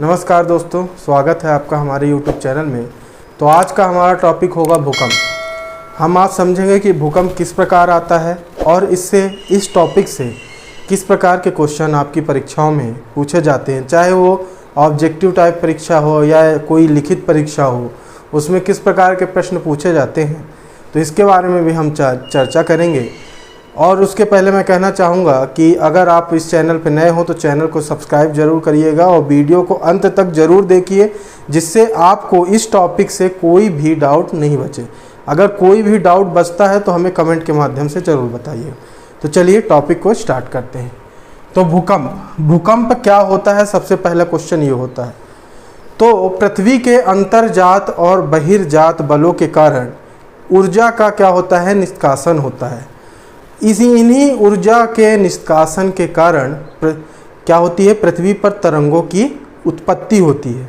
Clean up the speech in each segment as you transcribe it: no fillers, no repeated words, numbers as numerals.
नमस्कार दोस्तों, स्वागत है आपका हमारे YouTube चैनल में। तो आज का हमारा टॉपिक होगा भूकंप। हम आज समझेंगे कि भूकंप किस प्रकार आता है और इस टॉपिक से किस प्रकार के क्वेश्चन आपकी परीक्षाओं में पूछे जाते हैं, चाहे वो ऑब्जेक्टिव टाइप परीक्षा हो या कोई लिखित परीक्षा हो, उसमें किस प्रकार के प्रश्न पूछे जाते हैं। तो इसके बारे में भी हम चर्चा करेंगे। और उसके पहले मैं कहना चाहूँगा कि अगर आप इस चैनल पर नए हो तो चैनल को सब्सक्राइब ज़रूर करिएगा और वीडियो को अंत तक ज़रूर देखिए, जिससे आपको इस टॉपिक से कोई भी डाउट नहीं बचे। अगर कोई भी डाउट बचता है तो हमें कमेंट के माध्यम से ज़रूर बताइए। तो चलिए टॉपिक को स्टार्ट करते हैं। तो भूकंप क्या होता है, सबसे पहला क्वेश्चन ये होता है। तो पृथ्वी के अंतर्जात और बहिर्जात बलों के कारण ऊर्जा का क्या होता है, निष्कासन होता है। इन्हीं ऊर्जा के निष्कासन के कारण क्या होती है, पृथ्वी पर तरंगों की उत्पत्ति होती है।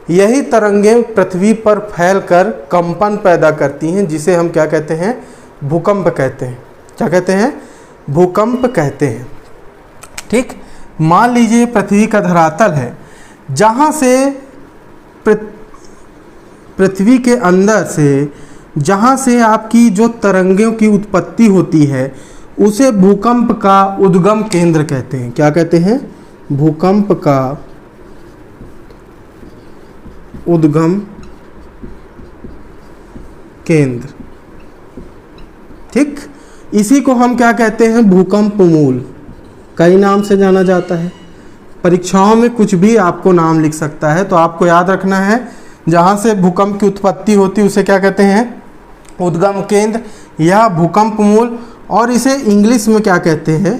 यही तरंगें पृथ्वी पर फैलकर कंपन पैदा करती हैं, जिसे हम क्या कहते हैं, भूकंप कहते हैं। क्या कहते हैं, भूकंप कहते हैं। ठीक, मान लीजिए पृथ्वी का धरातल है, जहाँ से पृथ्वी के अंदर से जहाँ से आपकी जो तरंगों की उत्पत्ति होती है उसे भूकंप का उद्गम केंद्र कहते हैं। क्या कहते हैं, भूकंप का उद्गम केंद्र। ठीक, इसी को हम क्या कहते हैं, भूकंप मूल। कई नाम से जाना जाता है। परीक्षाओं में कुछ भी आपको नाम लिख सकता है, तो आपको याद रखना है जहाँ से भूकंप की उत्पत्ति होती है उसे क्या कहते हैं, उद्गम केंद्र या भूकंप मूल, और इसे इंग्लिश में क्या कहते हैं,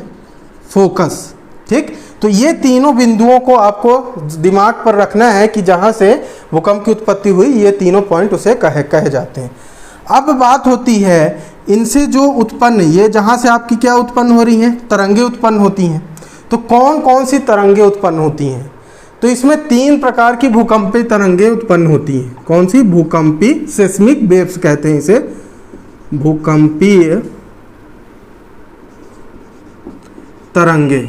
फोकस। ठीक, तो ये तीनों बिंदुओं को आपको दिमाग पर रखना है कि जहाँ से भूकंप की उत्पत्ति हुई, ये तीनों पॉइंट उसे कहे जाते हैं। अब बात होती है इनसे जो उत्पन्न, ये जहाँ से आपकी क्या उत्पन्न हो रही हैं, तरंगे उत्पन्न होती हैं। तो कौन कौन सी तरंगे उत्पन्न होती हैं, तो इसमें 3 प्रकार की भूकंपीय तरंगे उत्पन्न होती हैं। कौन सी, भूकंपीय सेस्मिक वेव्स कहते हैं इसे, भूकंपीय तरंगे,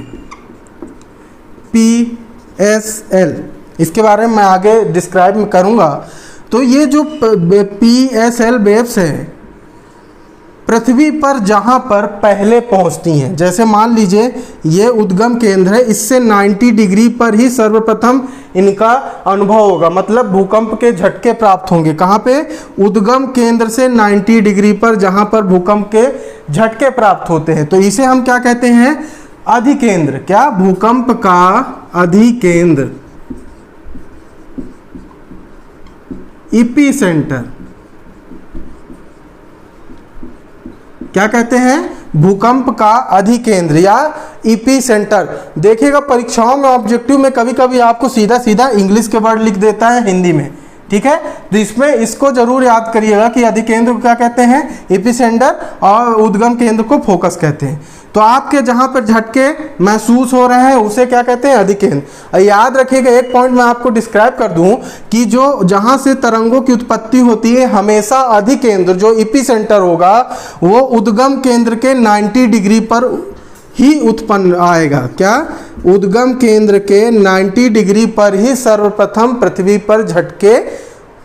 PSL। इसके बारे में मैं आगे डिस्क्राइब करूंगा। तो ये जो PSL वेव्स हैं पृथ्वी पर जहाँ पर पहले पहुँचती हैं, जैसे मान लीजिए ये उद्गम केंद्र है, इससे 90 डिग्री पर ही सर्वप्रथम इनका अनुभव होगा, मतलब भूकंप के झटके प्राप्त होंगे। कहाँ पे, उद्गम केंद्र से 90 डिग्री पर जहाँ पर भूकंप के झटके प्राप्त होते हैं। तो इसे हम क्या कहते हैं, अधिकेंद्र। क्या, भूकंप का अधिकेंद्र, एपिसेंटर। क्या कहते हैं, भूकंप का अधिकेंद्र या एपिसेंटर। देखिएगा परीक्षाओं में ऑब्जेक्टिव में कभी कभी आपको सीधा सीधा इंग्लिश के वर्ड लिख देता है हिंदी में। ठीक है, तो इसमें इसको जरूर याद करिएगा कि अधिकेंद्र को क्या कहते हैं, एपिसेंटर, और उद्गम केंद्र को फोकस कहते हैं। तो आपके जहाँ पर झटके महसूस हो रहे हैं उसे क्या कहते हैं, अधिकेंद्र। याद रखिएगा, एक पॉइंट मैं आपको डिस्क्राइब कर दूं कि जो जहाँ से तरंगों की उत्पत्ति होती है, हमेशा अधिकेंद्र जो एपिसेंटर होगा वो उद्गम केंद्र के 90 डिग्री पर ही उत्पन्न आएगा। क्या, उद्गम केंद्र के 90 डिग्री पर ही सर्वप्रथम पृथ्वी पर झटके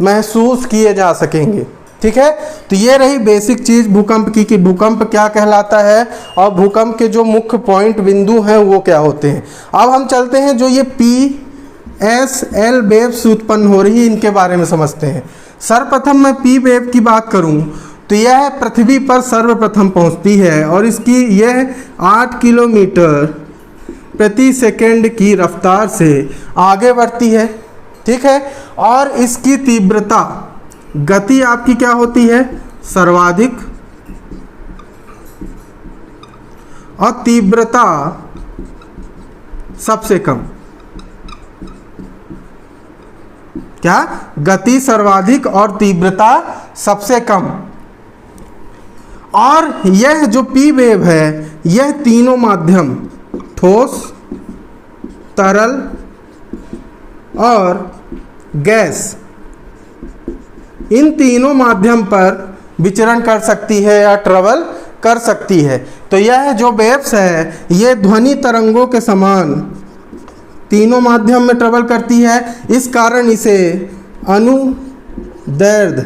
महसूस किए जा सकेंगे। ठीक है, तो ये रही बेसिक चीज भूकंप की कि भूकंप क्या कहलाता है और भूकंप के जो मुख्य पॉइंट बिंदु हैं वो क्या होते हैं। अब हम चलते हैं जो ये PSL वेव्स उत्पन्न हो रही है, इनके बारे में समझते हैं। सर्वप्रथम मैं P वेव की बात करूं तो यह पृथ्वी पर सर्वप्रथम पहुंचती है और इसकी यह 8 किलोमीटर प्रति सेकंड की रफ्तार से आगे बढ़ती है। ठीक है, और इसकी तीव्रता, गति आपकी क्या होती है, सर्वाधिक, और तीव्रता सबसे कम। क्या, गति सर्वाधिक और तीव्रता सबसे कम। और यह जो P वेव है, यह तीनों माध्यम, ठोस, तरल और गैस, इन तीनों माध्यम पर विचरण कर सकती है या ट्रेवल कर सकती है। तो यह जो वेव्स है ये ध्वनि तरंगों के समान तीनों माध्यम में ट्रेवल करती है, इस कारण इसे अनुदैर्ध्य,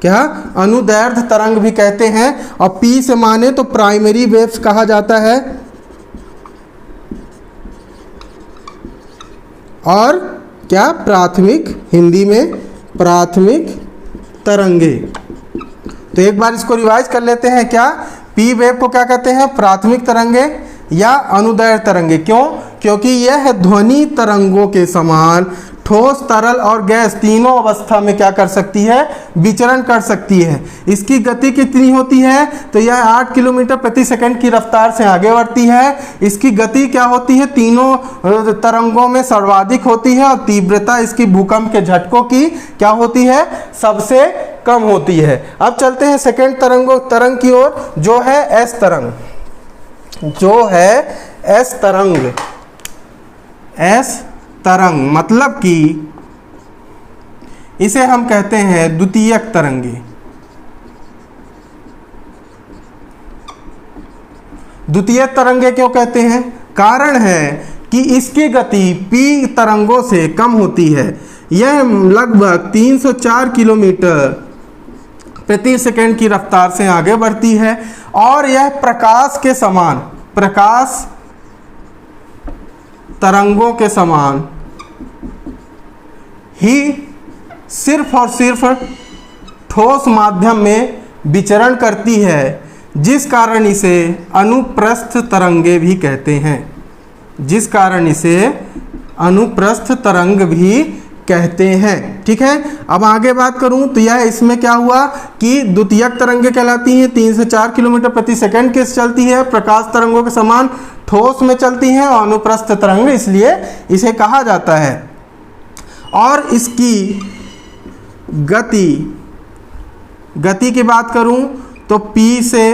क्या अनुदैर्ध्य तरंग भी कहते हैं। और पी से माने तो प्राइमरी वेव्स कहा जाता है, और क्या प्राथमिक, हिंदी में प्राथमिक तरंगे। तो एक बार इसको रिवाइज कर लेते हैं, क्या पी वेव को क्या कहते हैं, प्राथमिक तरंगे या अनुदैर्ध्य तरंगे। क्यों? क्योंकि यह ध्वनि तरंगों के समान ठोस, तरल और गैस तीनों अवस्था में क्या कर सकती है, विचरण कर सकती है। इसकी गति कितनी होती है, तो यह 8 किलोमीटर प्रति सेकंड की रफ्तार से आगे बढ़ती है। इसकी गति क्या होती है, तीनों तरंगों में सर्वाधिक होती है, और तीव्रता इसकी भूकंप के झटकों की क्या होती है, सबसे कम होती है। अब चलते हैं सेकेंड तरंग की ओर, जो है एस तरंग, जो है एस तरंग। एस तरंग मतलब कि इसे हम कहते हैं द्वितीयक तरंगे। द्वितीयक तरंगे क्यों कहते हैं, कारण है कि इसकी गति पी तरंगों से कम होती है। यह लगभग 304 किलोमीटर प्रति सेकंड की रफ्तार से आगे बढ़ती है, और यह प्रकाश के समान, प्रकाश तरंगों के समान ही सिर्फ और सिर्फ ठोस माध्यम में विचरण करती है, जिस कारण इसे अनुप्रस्थ तरंगे भी कहते हैं, जिस कारण इसे अनुप्रस्थ तरंग भी कहते हैं। ठीक है, अब आगे बात करूं तो यह इसमें क्या हुआ कि द्वितीयक तरंगे कहलाती हैं, 3 से 4 किलोमीटर प्रति सेकंड के चलती है, प्रकाश तरंगों के समान ठोस में चलती हैं, और अनुप्रस्थ तरंग इसलिए इसे कहा जाता है। और इसकी गति की बात करूं तो P से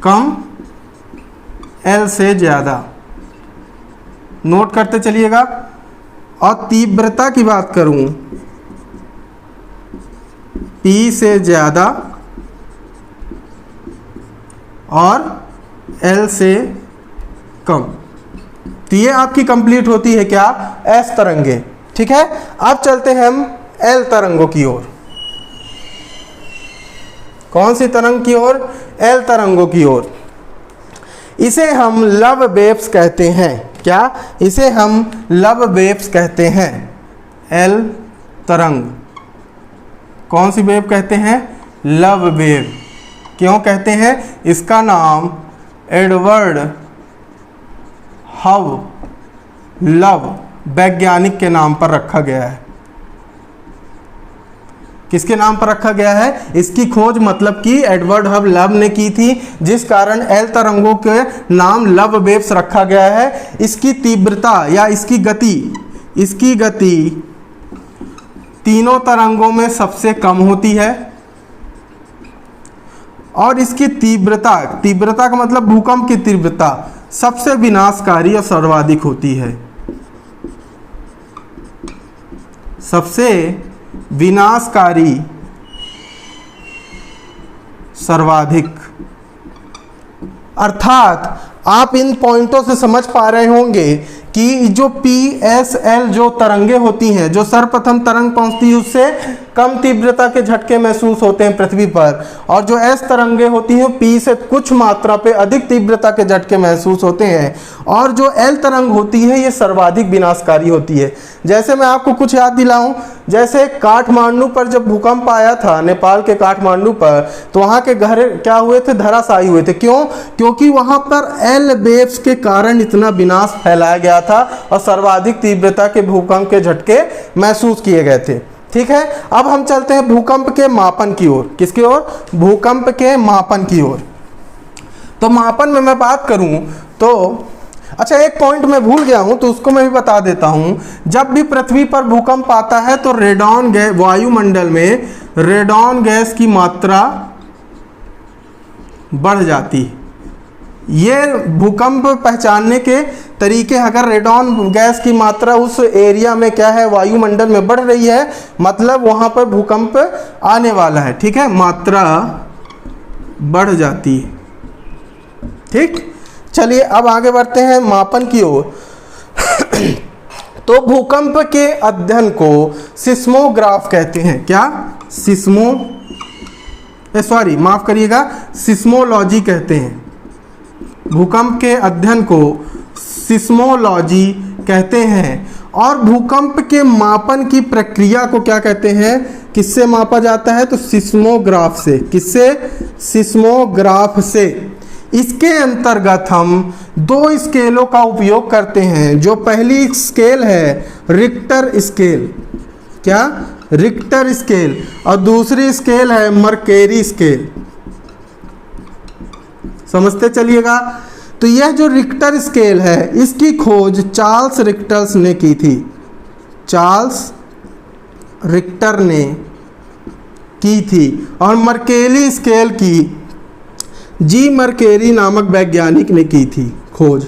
कम, L से ज़्यादा, नोट करते चलिएगा। और तीव्रता की बात करूं, P से ज़्यादा और L से कम। तो ये आपकी कंप्लीट होती है क्या, एस तरंगे। ठीक है, अब चलते हैं हम एल तरंगों की ओर। कौन सी तरंग की ओर, एल तरंगों की ओर। इसे हम लव वेव्स कहते हैं। क्या, इसे हम लव वेव्स कहते हैं। एल तरंग कौन सी वेव कहते हैं, लव वेव। क्यों कहते हैं, इसका नाम एडवर्ड हव लव वैज्ञानिक के नाम पर रखा गया है। किसके नाम पर रखा गया है, इसकी खोज मतलब कि एडवर्ड हव लव ने की थी, जिस कारण एल तरंगों के नाम लव वेव्स रखा गया है। इसकी तीव्रता या इसकी गति तीनों तरंगों में सबसे कम होती है, और इसकी तीव्रता का मतलब भूकंप की तीव्रता सबसे विनाशकारी और सर्वाधिक होती है, सबसे विनाशकारी सर्वाधिक। अर्थात आप इन पॉइंटों से समझ पा रहे होंगे कि जो PSL जो तरंगे होती हैं, जो सर्वप्रथम तरंग पहुंचती है उससे कम तीव्रता के झटके महसूस होते हैं पृथ्वी पर, और जो S तरंगे होती हैं P से कुछ मात्रा पे अधिक तीव्रता के झटके महसूस होते हैं, और जो L तरंग होती है ये सर्वाधिक विनाशकारी होती है। जैसे मैं आपको कुछ याद दिलाऊं, जैसे काठमांडू पर जब भूकंप आया था, नेपाल के काठमांडू पर, तो वहाँ के घर क्या हुए थे, धराशायी हुए थे। क्यों? क्योंकि वहाँ पर L वेव्स के कारण इतना विनाश फैलाया गया था और सर्वाधिक तीव्रता के भूकंप के झटके महसूस किए गए थे। ठीक है, अब हम चलते हैं भूकंप के मापन की ओर। किसकी ओर? भूकंप के मापन की ओर। तो मापन में मैं बात करूं तो अच्छा, एक पॉइंट मैं भूल गया हूं तो उसको मैं भी बता देता हूं। जब भी पृथ्वी पर भूकंप आता है तो रेडॉन गैस, वायुमंडल में रेडॉन गैस की मात्रा बढ़ जाती है। ये भूकंप पहचानने के तरीके, अगर रेडॉन गैस की मात्रा उस एरिया में क्या है, वायुमंडल में बढ़ रही है, मतलब वहां पर भूकंप आने वाला है। ठीक है, मात्रा बढ़ जाती है। ठीक, चलिए अब आगे बढ़ते हैं मापन की ओर। तो भूकंप के अध्ययन को सिस्मोग्राफ कहते हैं। क्या? माफ करिएगा, सिस्मोलॉजी कहते हैं। भूकंप के अध्ययन को सिस्मोलॉजी कहते हैं। और भूकंप के मापन की प्रक्रिया को क्या कहते हैं? किससे मापा जाता है? तो सिस्मोग्राफ से। किससे? सिस्मोग्राफ से। इसके अंतर्गत हम दो स्केलों का उपयोग करते हैं। जो पहली स्केल है रिक्टर स्केल। क्या? Richter scale. और दूसरी स्केल है मर्केरी स्केल। समझते चलिएगा। तो यह जो रिक्टर स्केल है इसकी खोज चार्ल्स रिक्टर ने की थी। चार्ल्स रिक्टर ने की थी। और मर्केरी स्केल की जी मर्केरी नामक वैज्ञानिक ने की थी खोज।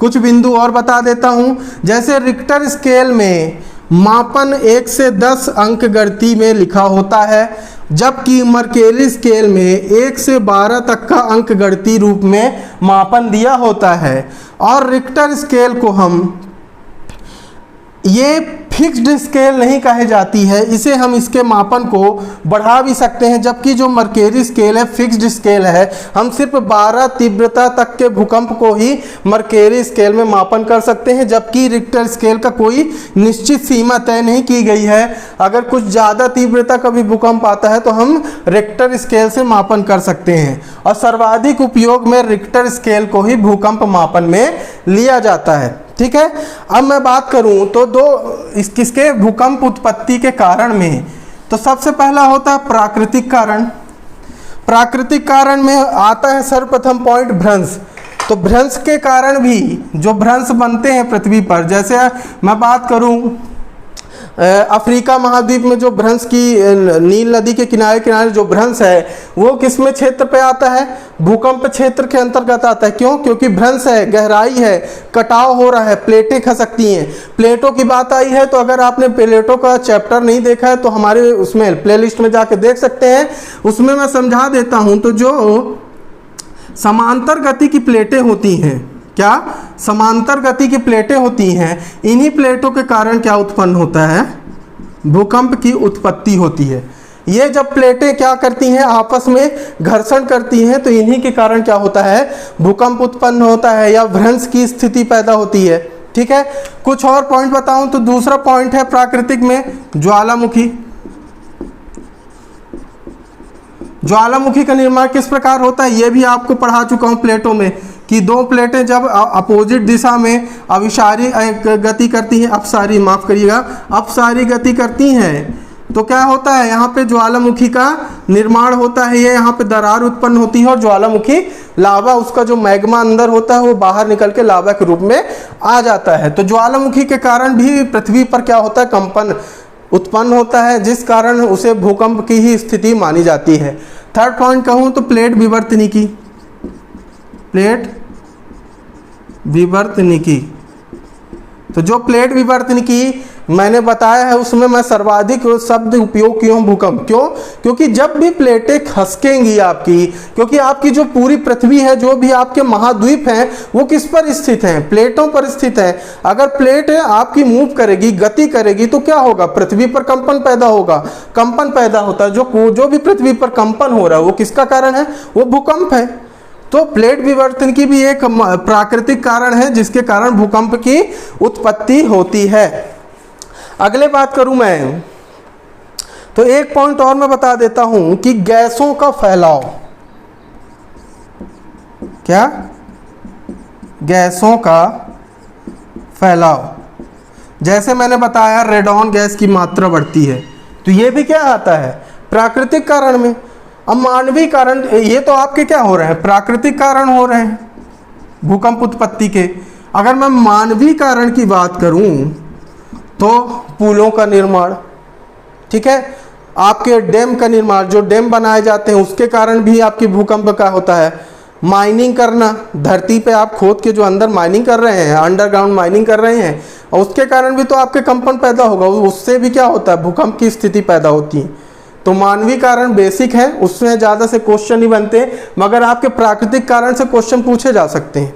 कुछ बिंदु और बता देता हूं। जैसे रिक्टर स्केल में मापन 1 से 10 अंक गणती में लिखा होता है, जबकि मर्केरी स्केल में 1 से 12 तक का अंक गणती रूप में मापन दिया होता है। और रिक्टर स्केल को हम ये फिक्स्ड स्केल नहीं कहे जाती है, इसे हम इसके मापन को बढ़ा भी सकते हैं। जबकि जो मर्केरी स्केल है फिक्स्ड स्केल है, हम सिर्फ 12 तीव्रता तक के भूकंप को ही मर्केरी स्केल में मापन कर सकते हैं, जबकि रिक्टर स्केल का कोई निश्चित सीमा तय नहीं की गई है। अगर कुछ ज़्यादा तीव्रता का भी भूकंप आता है तो हम रिक्टर स्केल से मापन कर सकते हैं। और सर्वाधिक उपयोग में रिक्टर स्केल को ही भूकंप मापन में लिया जाता है। ठीक है। अब मैं बात करूं तो किसके भूकंप उत्पत्ति के कारण में, तो सबसे पहला होता है प्राकृतिक कारण। प्राकृतिक कारण में आता है सर्वप्रथम पॉइंट भ्रंश। तो भ्रंश के कारण भी जो भ्रंश बनते हैं पृथ्वी पर, जैसे मैं बात करूं अफ्रीका महाद्वीप में जो भ्रंश की नील नदी के किनारे किनारे जो भ्रंश है वो किसमें क्षेत्र पे आता है? भूकंप क्षेत्र के अंतर्गत आता है। क्यों? क्योंकि भ्रंश है, गहराई है, कटाव हो रहा है, प्लेटें खसकती हैं। प्लेटों की बात आई है तो अगर आपने प्लेटों का चैप्टर नहीं देखा है तो हमारे उसमें प्लेलिस्ट में जाके देख सकते हैं, उसमें मैं समझा देता हूँ। तो जो समांतर गति की प्लेटें होती हैं, क्या समांतर गति की प्लेटें होती हैं, इन्हीं प्लेटों के कारण क्या उत्पन्न होता है? भूकंप की उत्पत्ति होती है। ये जब प्लेटें क्या करती हैं? आपस में घर्षण करती हैं, तो इन्हीं के कारण क्या होता है? भूकंप उत्पन्न होता है या भ्रंश की स्थिति पैदा होती है। ठीक है। कुछ और पॉइंट बताऊं तो दूसरा पॉइंट है प्राकृतिक में ज्वालामुखी। ज्वालामुखी का निर्माण किस प्रकार होता है ये भी आपको पढ़ा चुका हूं प्लेटों में, कि दो प्लेटें जब अपोजिट दिशा में अभिसारी गति करती हैं, अपसारी गति करती हैं, तो क्या होता है? यहाँ पे ज्वालामुखी का निर्माण होता है। ये यहाँ पे दरार उत्पन्न होती है और ज्वालामुखी लावा, उसका जो मैग्मा अंदर होता है वो बाहर निकल के लावा के रूप में आ जाता है। तो ज्वालामुखी के कारण भी पृथ्वी पर क्या होता है? कंपन उत्पन्न होता है, जिस कारण उसे भूकंप की ही स्थिति मानी जाती है। थर्ड पॉइंट कहूँ तो प्लेट विवर्तनिकी। प्लेट विवर्तनिकी, तो जो प्लेट विवर्तनिकी मैंने बताया है उसमें मैं सर्वाधिक शब्द उपयोग किया हूँ भूकंप। क्यों? क्योंकि जब भी प्लेटें खसकेंगी आपकी, क्योंकि आपकी जो पूरी पृथ्वी है, जो भी आपके महाद्वीप हैं, वो किस पर स्थित हैं? प्लेटों पर स्थित है। अगर प्लेट आपकी मूव करेगी, गति करेगी, तो क्या होगा? पृथ्वी पर कंपन पैदा होगा। कंपन पैदा होता है, जो भी पृथ्वी पर कंपन हो रहा है वो किसका कारण है? वो भूकंप है। तो प्लेट विवर्तन की भी एक प्राकृतिक कारण है जिसके कारण भूकंप की उत्पत्ति होती है। अगले बात करूं मैं तो एक पॉइंट और मैं बता देता हूं कि गैसों का फैलाव। क्या? गैसों का फैलाव। जैसे मैंने बताया रेडॉन गैस की मात्रा बढ़ती है, तो ये भी क्या आता है? प्राकृतिक कारण में। अब मानवीय कारण, ये तो आपके क्या हो रहे हैं? प्राकृतिक कारण हो रहे हैं भूकंप उत्पत्ति के। अगर मैं मानवीय कारण की बात करूं तो पुलों का निर्माण, ठीक है, आपके डैम का निर्माण, जो डैम बनाए जाते हैं उसके कारण भी आपकी भूकंप का होता है। माइनिंग करना, धरती पे आप खोद के जो अंदर माइनिंग कर रहे हैं, अंडरग्राउंड माइनिंग कर रहे हैं, और उसके कारण भी तो आपके कंपन पैदा होगा, उससे भी क्या होता है? भूकंप की स्थिति पैदा होती है। तो मानवीय कारण बेसिक है, उसमें ज़्यादा से क्वेश्चन नहीं बनते, मगर आपके प्राकृतिक कारण से क्वेश्चन पूछे जा सकते हैं।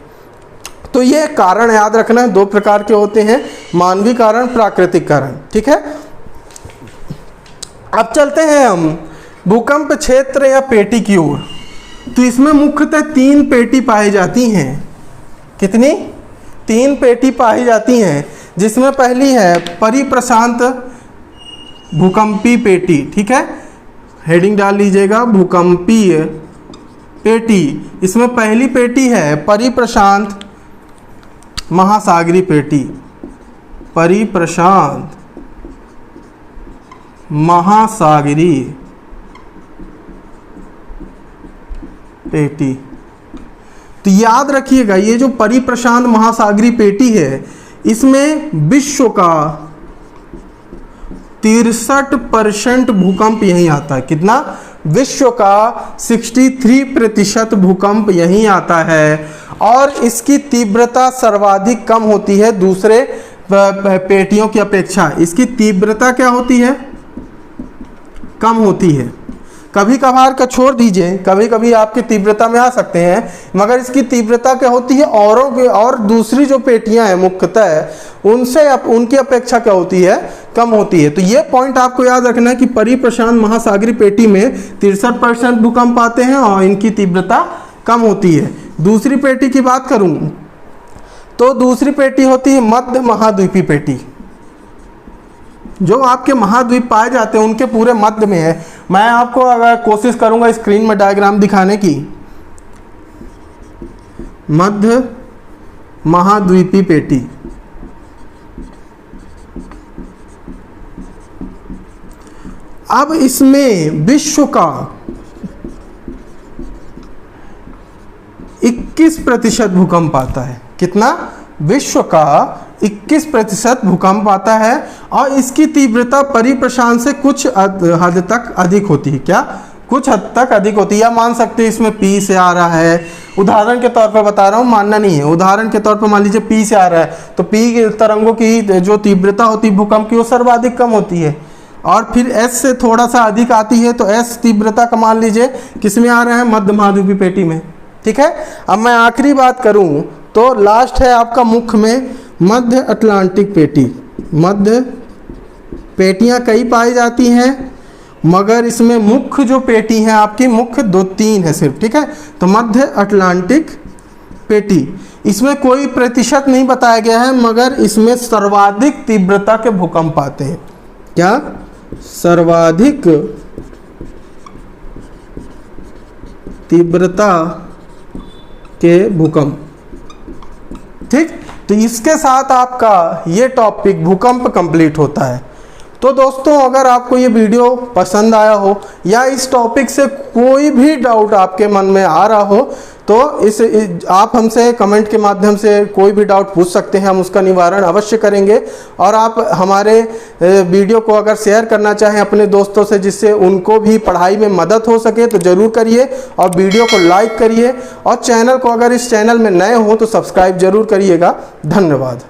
तो ये कारण याद रखना है, दो प्रकार के होते हैं, मानवीय कारण, प्राकृतिक कारण। ठीक है, अब चलते हैं हम भूकंप क्षेत्र या पेटी की ओर। तो इसमें मुख्यतः 3 पेटी पाई जाती हैं। कितनी? 3 पेटी पाई जाती हैं, जिसमें पहली है परिप्रशांत भूकंपीय पेटी। ठीक है, हेडिंग डाल लीजिएगा, भूकंपीय पेटी। इसमें पहली पेटी है परिप्रशांत महासागरीय पेटी, परिप्रशांत महासागरीय पेटी। तो याद रखिएगा, ये जो परिप्रशांत महासागरीय पेटी है, इसमें विश्व का 63% भूकंप यहीं आता है। कितना? विश्व का 63% भूकंप यहीं आता है, और इसकी तीव्रता सर्वाधिक कम होती है दूसरे पेटियों की अपेक्षा। इसकी तीव्रता क्या होती है? कम होती है। कभी कभार का छोड़ दीजिए, कभी कभी आपकी तीव्रता में आ सकते हैं, मगर इसकी तीव्रता क्या होती है औरों के, और दूसरी जो पेटियां हैं मुख्यतः उनसे उनकी अपेक्षा क्या होती है? कम होती है। तो ये पॉइंट आपको याद रखना है कि परिप्रशांत महासागरीय पेटी में 63% भूकंप आते हैं और इनकी तीव्रता कम होती है। दूसरी पेटी की बात करूं तो दूसरी पेटी होती है मध्य महाद्वीपीय पेटी। जो आपके महाद्वीप पाए जाते हैं उनके पूरे मध्य में है। मैं आपको अगर कोशिश करूंगा स्क्रीन में डायग्राम दिखाने की, मध्य महाद्वीपीय पेटी। अब इसमें विश्व का 21% भूकंप आता है। कितना? विश्व का 21% भूकंप आता है, और इसकी तीव्रता परिप्रशांत से कुछ हद तक अधिक होती है। क्या? कुछ हद तक अधिक होती है, या मान सकते हैं इसमें P से आ रहा है। उदाहरण के तौर पर बता रहा हूँ, मानना नहीं है। उदाहरण के तौर पर मान लीजिए P से आ रहा है, तो P तरंगों की जो तीव्रता होती है भूकंप की, वो सर्वाधिक कम होती है। और फिर S से थोड़ा सा अधिक आती है, तो S तीव्रता का मान लीजिए किस में आ रहा है? मध्य महाद्वीपीय पेटी में। ठीक है, अब मैं आखिरी बात करूं तो लास्ट है आपका मुख्य में मध्य अटलांटिक पेटी। मध्य पेटियां कई पाई जाती हैं, मगर इसमें मुख्य जो पेटी है आपकी, मुख्य 2-3 है सिर्फ। ठीक है, तो मध्य अटलांटिक पेटी, इसमें कोई प्रतिशत नहीं बताया गया है, मगर इसमें सर्वाधिक तीव्रता के भूकंप आते हैं। क्या? सर्वाधिक तीव्रता के भूकंप। ठीक, तो इसके साथ आपका ये टॉपिक भूकंप कंप्लीट होता है। तो दोस्तों, अगर आपको ये वीडियो पसंद आया हो, या इस टॉपिक से कोई भी डाउट आपके मन में आ रहा हो, तो आप हमसे कमेंट के माध्यम से कोई भी डाउट पूछ सकते हैं, हम उसका निवारण अवश्य करेंगे। और आप हमारे वीडियो को अगर शेयर करना चाहें अपने दोस्तों से, जिससे उनको भी पढ़ाई में मदद हो सके, तो ज़रूर करिए। और वीडियो को लाइक करिए, और चैनल को, अगर इस चैनल में नए हो तो सब्सक्राइब जरूर करिएगा। धन्यवाद।